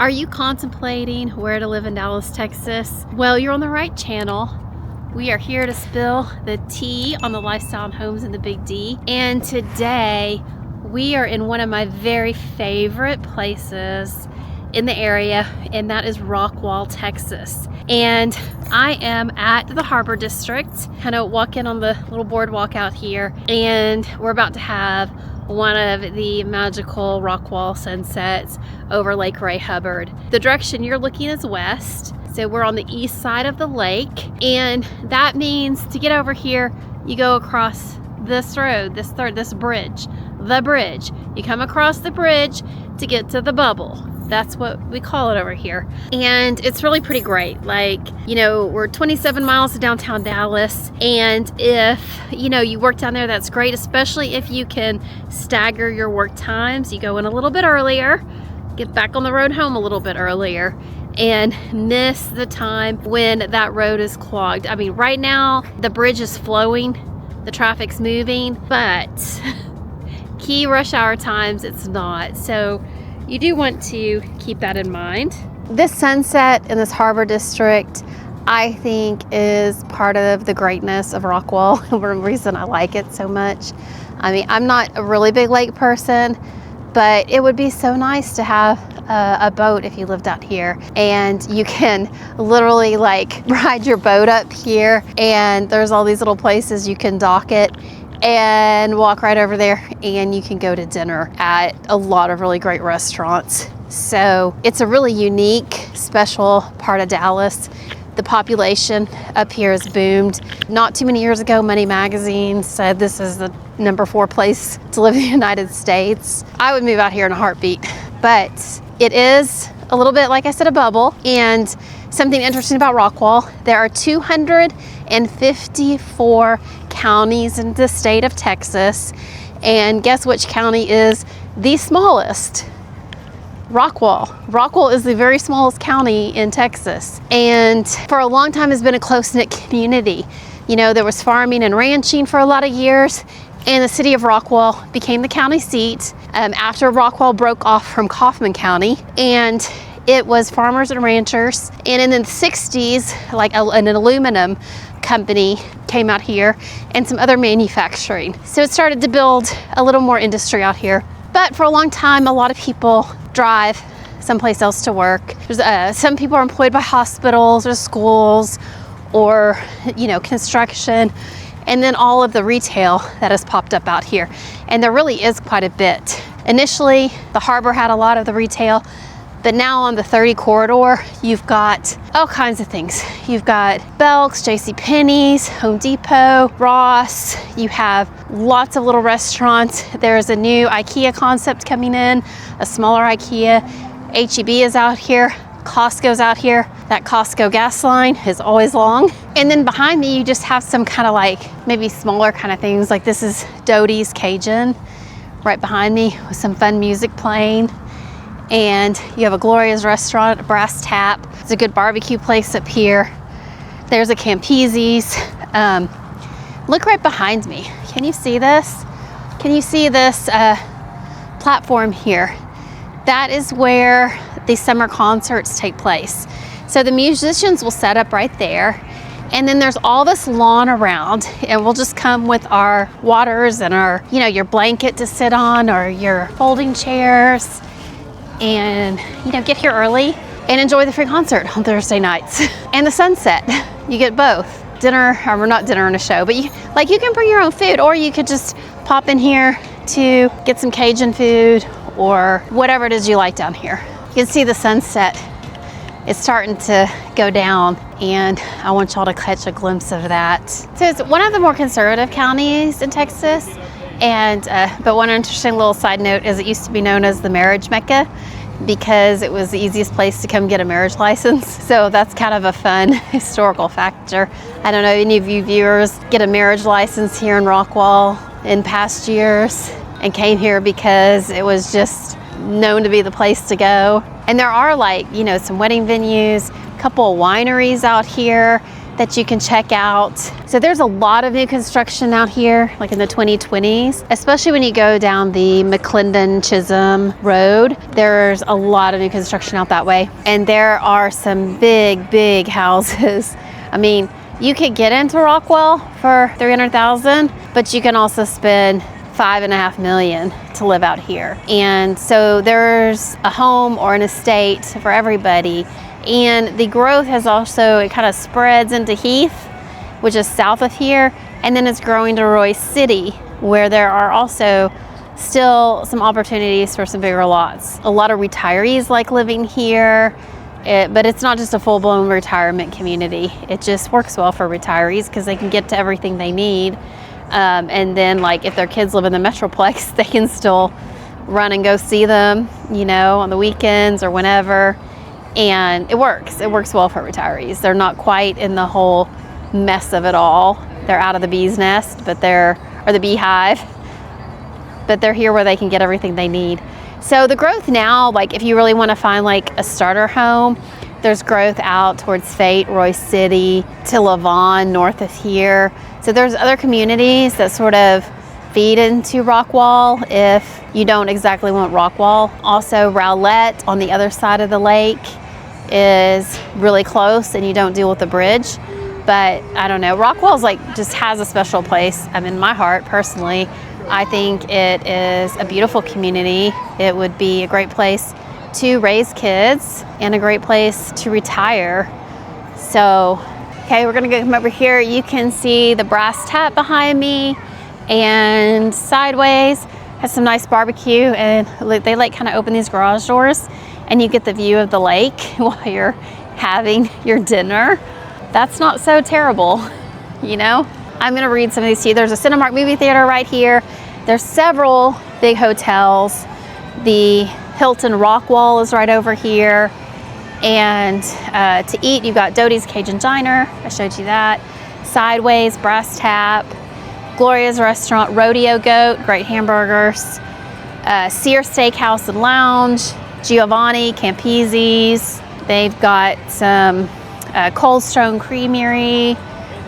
Are you contemplating where to live in Dallas, Texas? Well, you're on the right channel. We are here to spill the tea on the lifestyle and homes in the Big D. And today we are in one of my very favorite places in the area, and that is Rockwall, Texas. And I am at the Harbor District, kind of walking on the little boardwalk out here, and we're about to have one of the magical Rockwall sunsets over Lake Ray Hubbard. The direction you're looking is west, so we're on the east side of the lake, and that means to get over here, you go across this road, this bridge, the bridge. You come across the bridge to get to the bubble. That's what we call it over here. And it's really pretty great. Like, you know, we're 27 miles to downtown Dallas. And if, you know, you work down there, that's great, especially if you can stagger your work times. You go in a little bit earlier, get back on the road home a little bit earlier, and miss the time when that road is clogged. I mean, right now, the bridge is flowing, the traffic's moving, but key rush hour times, it's not. So you do want to keep that in mind. This sunset in this Harbor District, I think, is part of the greatness of Rockwall. The reason I like it so much. I mean, I'm not a really big lake person, but it would be so nice to have a boat if you lived out here, and you can literally like ride your boat up here, and there's all these little places you can dock it and walk right over there, and you can go to dinner at a lot of really great restaurants. So it's a really unique, special part of Dallas. The population up here has boomed. Not too many years ago, Money Magazine said this is the #4 place to live in the United States. I would move out here in a heartbeat, but it is a little bit, like I said, a bubble. And something interesting about Rockwall, there are 254 counties in the state of Texas, and guess which county is the smallest? Rockwall. Rockwall is the very smallest county in Texas, and for a long time has been a close-knit community. You know, there was farming and ranching for a lot of years, and the city of Rockwall became the county seat after Rockwall broke off from Kaufman County, and it was farmers and ranchers. And in the 60s, like an aluminum company came out here and some other manufacturing. So it started to build a little more industry out here. But for a long time, a lot of people drive someplace else to work. There's, some people are employed by hospitals or schools or, you know, construction, and then all of the retail that has popped up out here. And there really is quite a bit. Initially, the harbor had a lot of the retail, but now on the 30 corridor, you've got all kinds of things. You've got Belk's, JCPenney's, Home Depot, Ross. You have lots of little restaurants. There's a new IKEA concept coming in, a smaller IKEA. H-E-B is out here. Costco's out here. That Costco gas line is always long. And then behind me, you just have some kind of like maybe smaller kind of things. Like this is Doty's Cajun right behind me with some fun music playing. And you have a Gloria's restaurant, a Brass Tap. It's a good barbecue place up here. There's a Campese's. Look right behind me. Can you see this? Can you see this platform here? That is where the summer concerts take place. So the musicians will set up right there. And then there's all this lawn around, and we'll just come with our waters and our, you know, your blanket to sit on or your folding chairs, and, you know, get here early and enjoy the free concert on Thursday nights. And the sunset, you get both. Dinner, or not dinner and a show, but you can bring your own food, or you could just pop in here to get some Cajun food or whatever it is you like down here. You can see the sunset. It's starting to go down, and I want y'all to catch a glimpse of that. So it's one of the more conservative counties in Texas. And but one interesting little side note is it used to be known as the marriage Mecca because it was the easiest place to come get a marriage license. So that's kind of a fun historical factor. I don't know, any of you viewers get a marriage license here in Rockwall in past years and came here because it was just known to be the place to go. And there are, like, you know, some wedding venues, a couple of wineries out here that you can check out. So there's a lot of new construction out here, like in the 2020s, especially when you go down the McClendon Chisholm Road. There's a lot of new construction out that way. And there are some big houses. I mean, you could get into Rockwall for $300,000, but you can also spend $5.5 million to live out here. And so there's a home or an estate for everybody. And the growth has also, it kind of spreads into Heath, which is south of here, and then it's growing to Royce City, where there are also still some opportunities for some bigger lots. A lot of retirees like living here, but it's not just a full-blown retirement community. It just works well for retirees because they can get to everything they need. And then, like, if their kids live in the Metroplex, they can still run and go see them, you know, on the weekends or whenever. And it works well for retirees. They're not quite in the whole mess of it all. They're out of the bee's nest, or the beehive, but they're here where they can get everything they need. So the growth now, like if you really want to find like a starter home, there's growth out towards Fate, Royce City, to Lavon, north of here. So there's other communities that sort of feed into Rockwall if you don't exactly want Rockwall. Also, Rowlett on the other side of the lake is really close and you don't deal with the bridge. But I don't know, Rockwall's like just has a special place in my heart personally. I think it is a beautiful community. It would be a great place to raise kids and a great place to retire. So, okay, we're gonna come over here. You can see the brass tap behind me, and sideways has some nice barbecue, and they like kind of open these garage doors and you get the view of the lake while you're having your dinner. That's not so terrible, you know? I'm gonna read some of these to you. There's a Cinemark movie theater right here. There's several big hotels. The Hilton Rockwall is right over here. And to eat, you've got Doty's Cajun Diner. I showed you that. Sideways, Brass Tap, Gloria's Restaurant, Rodeo Goat, great hamburgers. Sear Steakhouse and Lounge, Giovanni, Campisi's. They've got some Cold Stone Creamery,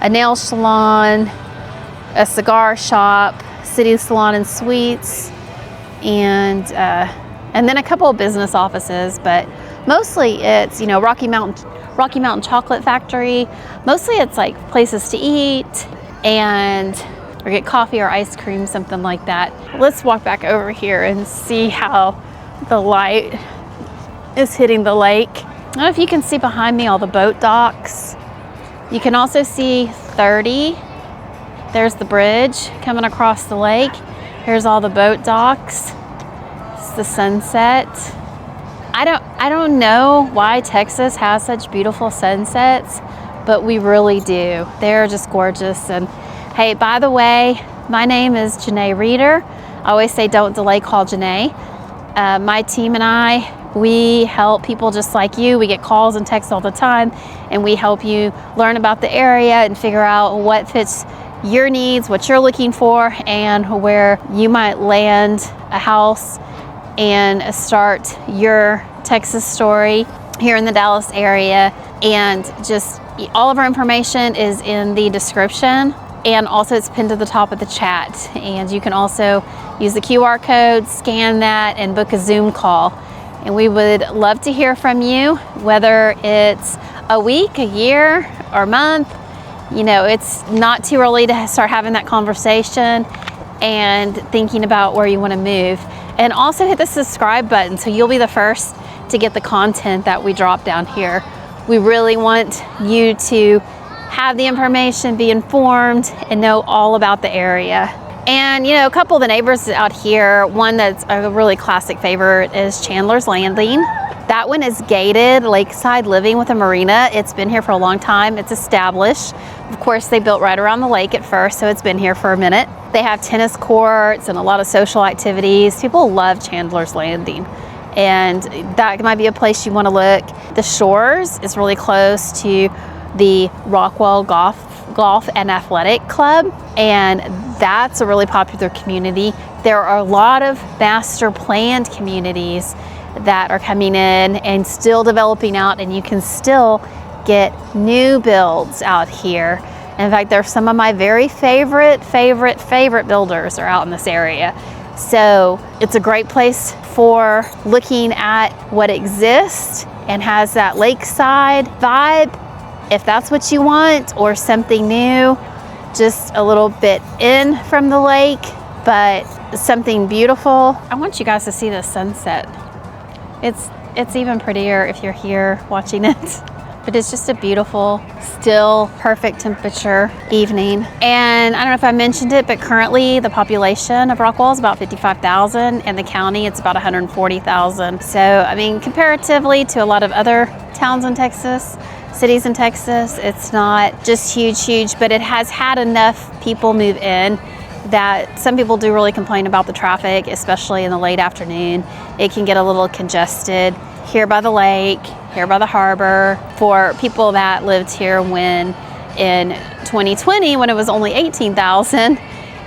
a nail salon, a cigar shop, City Salon and Suites, and then a couple of business offices, but mostly it's, you know, Rocky Mountain Chocolate Factory. Mostly it's like places to eat or get coffee or ice cream, something like that. Let's walk back over here and see how the light is hitting the lake. I don't know if you can see behind me all the boat docks. You can also see 30. There's the bridge coming across the lake. Here's all the boat docks. It's the sunset. I don't know why Texas has such beautiful sunsets, but we really do. They're just gorgeous. And hey, by the way, my name is Janae Reeder. I always say don't delay, call Janae. My team and I, we help people just like you. We get calls and texts all the time, and we help you learn about the area and figure out what fits your needs, what you're looking for, and where you might land a house and start your Texas story here in the Dallas area. And just all of our information is in the description, and also it's pinned to the top of the chat. And you can also use the QR code, scan that, and book a Zoom call. And we would love to hear from you, whether it's a week, a year, or a month. You know, it's not too early to start having that conversation and thinking about where you want to move. And also hit the subscribe button so you'll be the first to get the content that we drop down here. We really want you to have the information, be informed, and know all about the area. And you know, a couple of the neighbors out here, one that's a really classic favorite is Chandler's Landing. That one is gated, lakeside living with a marina. It's been here for a long time. It's established. Of course, they built right around the lake at first, so it's been here for a minute. They have tennis courts and a lot of social activities. People love Chandler's Landing, and that might be a place you want to look. The Shores is really close to the Rockwall Golf and Athletic Club, and that's a really popular community. There are a lot of master planned communities that are coming in and still developing out, and you can still get new builds out here. In fact, they're some of my very favorite builders are out in this area. So it's a great place for looking at what exists and has that lakeside vibe, if that's what you want, or something new, just a little bit in from the lake, but something beautiful. I want you guys to see the sunset. It's even prettier if you're here watching it. But it's just a beautiful, still perfect temperature evening. And I don't know if I mentioned it, but currently the population of Rockwall is about 55,000, and the county it's about 140,000. So, I mean, comparatively to a lot of other towns in Texas, cities in Texas, it's not just huge, but it has had enough people move in that some people do really complain about the traffic, especially in the late afternoon. It can get a little congested here by the lake, here by the harbor. For people that lived here when in 2020, when it was only 18,000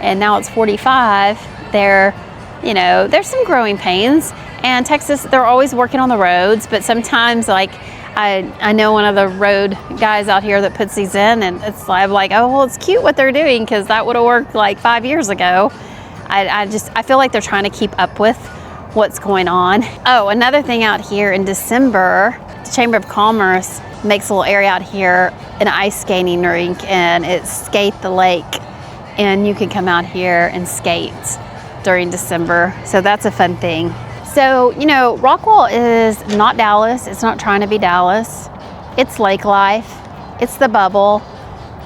and now it's 45, there's some growing pains. And Texas, they're always working on the roads, but sometimes I know one of the road guys out here that puts these in, and I'm like, oh, well, it's cute what they're doing, because that would have worked like 5 years ago. I feel like they're trying to keep up with what's going on. Oh, another thing out here in December, the Chamber of Commerce makes a little area out here, an ice skating rink, and it's Skate the Lake. And you can come out here and skate during December. So that's a fun thing. So, Rockwall is not Dallas. It's not trying to be Dallas. It's lake life. It's the bubble.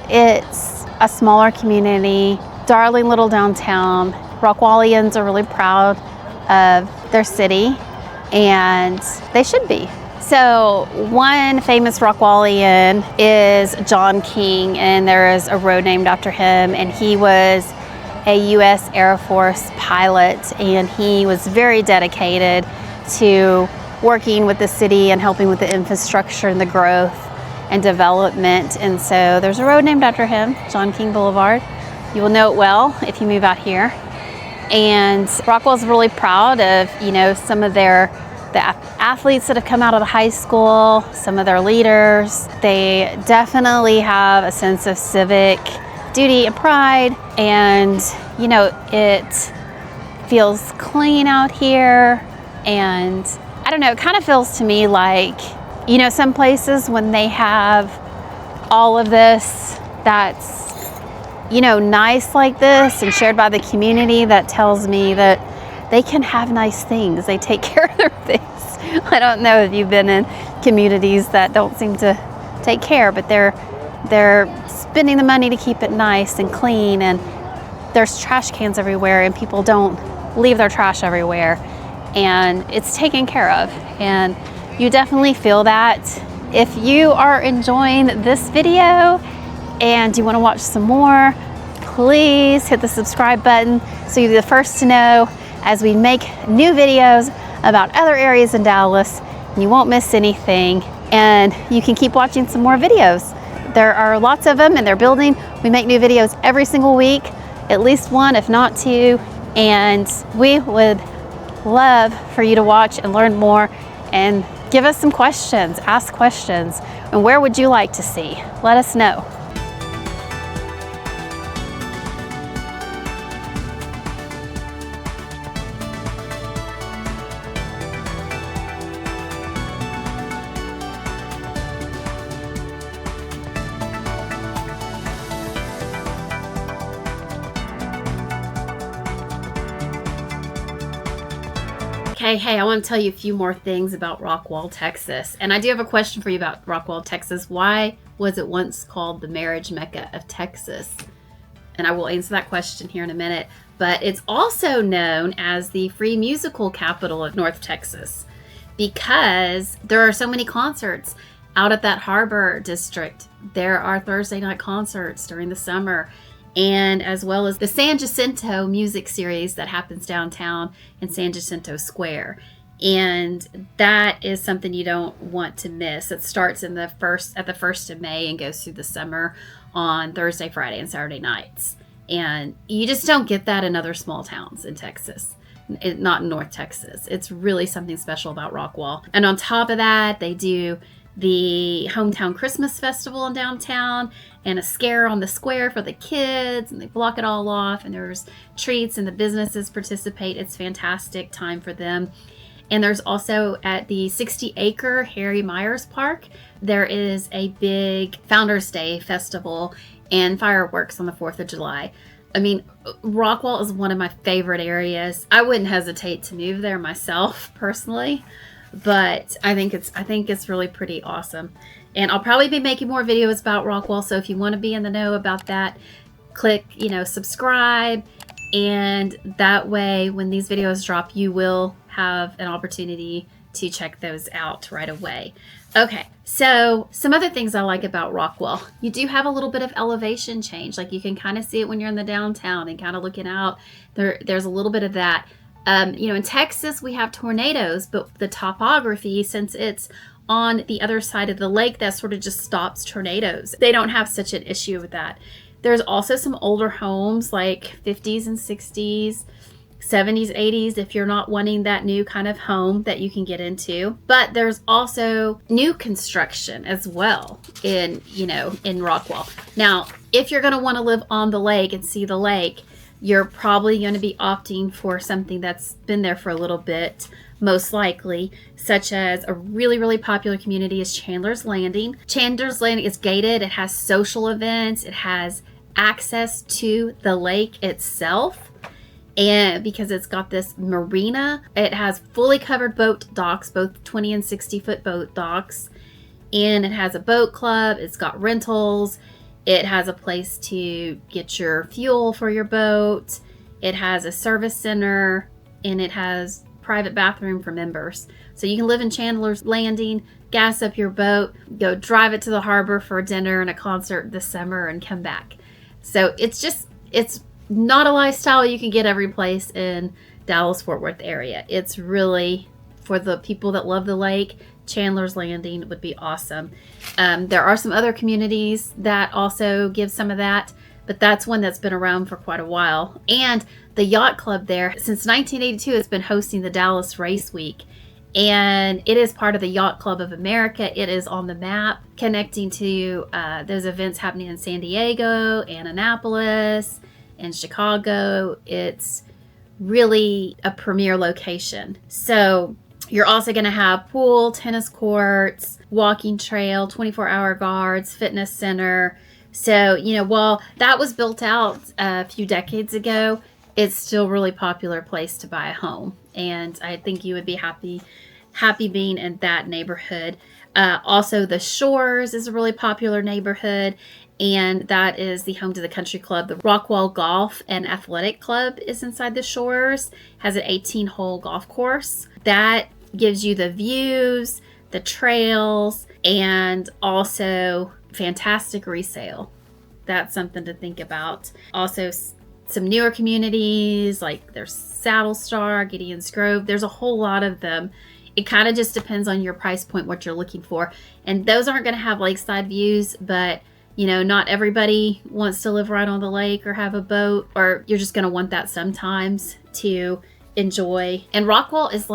It's a smaller community, darling little downtown. Rockwallians are really proud of their city, and they should be. So one famous Rockwallian is John King, and there is a road named after him, and he was a U.S. Air Force pilot, and he was very dedicated to working with the city and helping with the infrastructure and the growth and development. And so there's a road named after him, John King Boulevard. You will know it well if you move out here. And Rockwall's really proud of, some of the athletes that have come out of the high school, some of their leaders. They definitely have a sense of civic duty and pride, and it feels clean out here. And I don't know, it kind of feels to me like, some places when they have all of this that's nice like this and shared by the community, that tells me that they can have nice things. They take care of their things. I don't know if you've been in communities that don't seem to take care, but they're spending the money to keep it nice and clean, and there's trash cans everywhere, and people don't leave their trash everywhere, and it's taken care of. And you definitely feel that. If you are enjoying this video and you want to watch some more, please hit the subscribe button so you'll be the first to know as we make new videos about other areas in Dallas, and you won't miss anything. And you can keep watching some more videos. There are lots of them, and they're building. We make new videos every single week, at least one, if not two. And we would love for you to watch and learn more, and give us some questions, ask questions. And where would you like to see? Let us know. Hey, I want to tell you a few more things about Rockwall, Texas. And I do have a question for you about Rockwall, Texas. Why was it once called the marriage mecca of Texas? And I will answer that question here in a minute. But it's also known as the free musical capital of North Texas, because there are so many concerts out at that Harbor district. There are Thursday night concerts during the summer, and as well as the San Jacinto music series that happens downtown in San Jacinto Square. And that is something you don't want to miss. It starts at the 1st of May and goes through the summer on Thursday, Friday, and Saturday nights. And you just don't get that in other small towns in Texas. Not in North Texas. It's really something special about Rockwall. And on top of that, they do the hometown Christmas festival in downtown, and a scare on the square for the kids, and they block it all off, and there's treats and the businesses participate. It's fantastic time for them. And there's also at the 60-acre Harry Myers Park, there is a big Founders Day festival and fireworks on the 4th of July. I mean, Rockwall is one of my favorite areas. I wouldn't hesitate to move there myself personally, but I think it's really pretty awesome. And I'll probably be making more videos about Rockwall, so if you want to be in the know about that, click, subscribe, and that way when these videos drop, you will have an opportunity to check those out right away. Okay, so some other things I like about Rockwall. You do have a little bit of elevation change. Like you can kind of see it when you're in the downtown and kind of looking out. There's a little bit of that. In Texas, we have tornadoes, but the topography, since it's on the other side of the lake, that sort of just stops tornadoes. They don't have such an issue with that. There's also some older homes like 50s and 60s, 70s, 80s, if you're not wanting that new kind of home that you can get into. But there's also new construction as well in Rockwall. Now, if you're going to want to live on the lake and see the lake, you're probably going to be opting for something that's been there for a little bit, most likely, such as a really, really popular community is Chandler's Landing. Chandler's Landing is gated. It has social events. It has access to the lake itself. And because it's got this marina, it has fully covered boat docks, both 20 and 60-foot boat docks. And it has a boat club. It's got rentals. It has a place to get your fuel for your boat. It has a service center, and it has private bathroom for members. So you can live in Chandler's Landing, gas up your boat, go drive it to the harbor for dinner and a concert this summer and come back. So it's not a lifestyle you can get every place in Dallas-Fort Worth area. It's really for the people that love the lake. Chandler's Landing would be awesome. There are some other communities that also give some of that, but that's one that's been around for quite a while. And the yacht club there, since 1982, has been hosting the Dallas Race Week. And it is part of the Yacht Club of America. It is on the map connecting to those events happening in San Diego and Annapolis and Chicago. It's really a premier location. So you're also going to have pool, tennis courts, walking trail, 24-hour guards, fitness center. So, while that was built out a few decades ago, it's still a really popular place to buy a home. And I think you would be happy being in that neighborhood. Also, the Shores is a really popular neighborhood. And that is the home to the country club. The Rockwall Golf and Athletic Club is inside the Shores. Has an 18-hole golf course. That gives you the views, the trails, and also fantastic resale. That's something to think about. Also, some newer communities like there's Saddle Star, Gideon's Grove. There's a whole lot of them. It kind of just depends on your price point, what you're looking for. And those aren't going to have lakeside views, but not everybody wants to live right on the lake or have a boat, or you're just going to want that sometimes to enjoy. And Rockwall is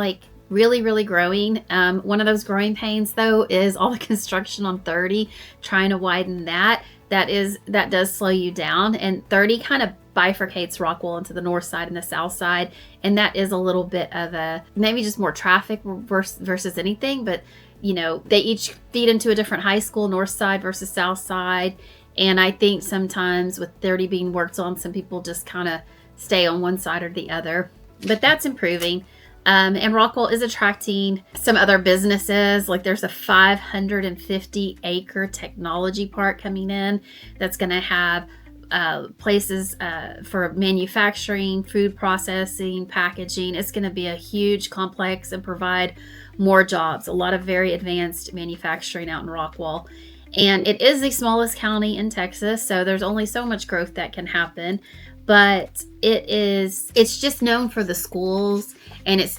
really, really growing. One of those growing pains, though, is all the construction on 30, trying to widen that. That does slow you down. And 30 kind of bifurcates Rockwall into the north side and the south side. And that is a little bit of a, maybe just more traffic versus anything. But, they each feed into a different high school, north side versus south side. And I think sometimes with 30 being worked on, some people just kind of stay on one side or the other. But that's improving. And Rockwall is attracting some other businesses. Like there's a 550-acre technology park coming in that's going to have places for manufacturing, food processing, packaging. It's going to be a huge complex and provide more jobs. A lot of very advanced manufacturing out in Rockwall. And it is the smallest county in Texas, so there's only so much growth that can happen. But it's just known for the schools, and it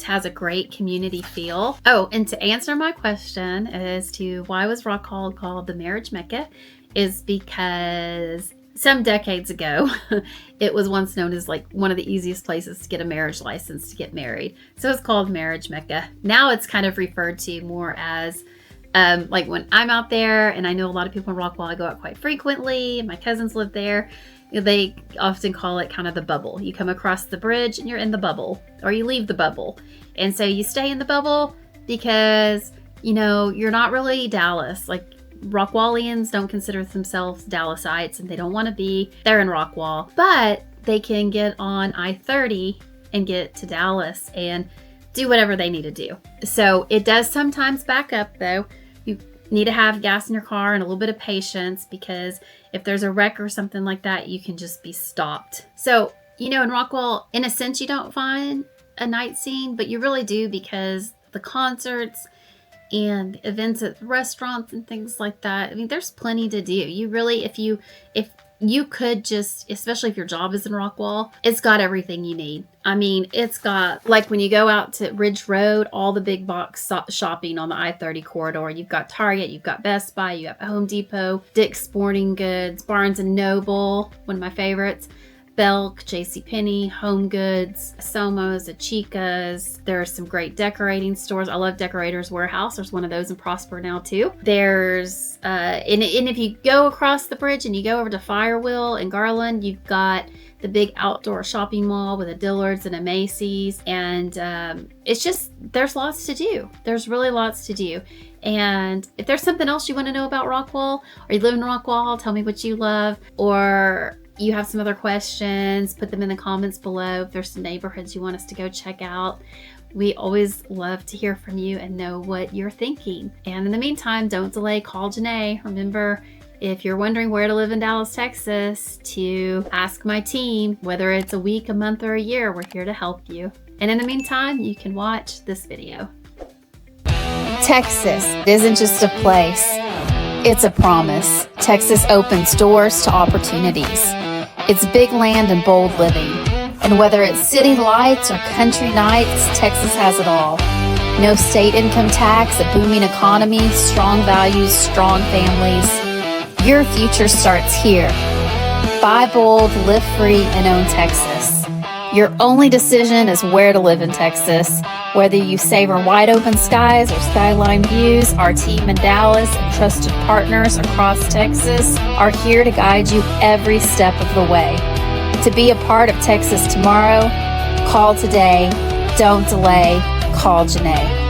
has a great community feel. Oh, and to answer my question as to why was Rockwall called the marriage Mecca is because some decades ago, it was once known as one of the easiest places to get a marriage license to get married. So it's called marriage Mecca. Now it's kind of referred to more as Like when I'm out there, and I know a lot of people in Rockwall, I go out quite frequently, and my cousins live there. They often call it kind of the bubble. You come across the bridge and you're in the bubble, or you leave the bubble. And so you stay in the bubble because, you know, you're not really Dallas. Like, Rockwallians don't consider themselves Dallasites, and they don't want to be. They're in Rockwall, but they can get on I-30 and get to Dallas and do whatever they need to do. So it does sometimes back up, though. You need to have gas in your car and a little bit of patience, because if there's a wreck or something like that, you can just be stopped. So, you know, in Rockwall, in a sense, you don't find a night scene, but you really do, because the concerts and events at restaurants and things like that, I mean, there's plenty to do. You really, if you could just, especially if your job is in Rockwall, it's got everything you need. I mean, it's got, like when you go out to Ridge Road, all the big box shopping on the I-30 corridor. You've got Target, you've got Best Buy, you have Home Depot, Dick's Sporting Goods, Barnes & Noble, one of my favorites, Belk, JCPenney, Home Goods, Somo's, Chica's. There are some great decorating stores. I love Decorators Warehouse. There's one of those in Prosper now too. There's, and if you go across the bridge and you go over to Firewheel and Garland, you've got the big outdoor shopping mall with a Dillard's and a Macy's. And it's just, there's lots to do. There's really lots to do. And if there's something else you want to know about Rockwall, or you live in Rockwall, tell me what you love, or you have some other questions, put them in the comments below. If there's some neighborhoods you want us to go check out, we always love to hear from you and know what you're thinking. And in the meantime, don't delay, call Janae. Remember, if you're wondering where to live in Dallas, Texas, to ask my team, whether it's a week, a month, or a year, we're here to help you. And in the meantime, you can watch this video. Texas isn't just a place, it's a promise. Texas opens doors to opportunities. It's big land and bold living. And whether it's city lights or country nights, Texas has it all. No state income tax, a booming economy, strong values, strong families. Your future starts here. Buy bold, live free, and own Texas. Your only decision is where to live in Texas. Whether you savor wide open skies or skyline views, our team in Dallas and trusted partners across Texas are here to guide you every step of the way. To be a part of Texas tomorrow, call today. Don't delay. Call Janae.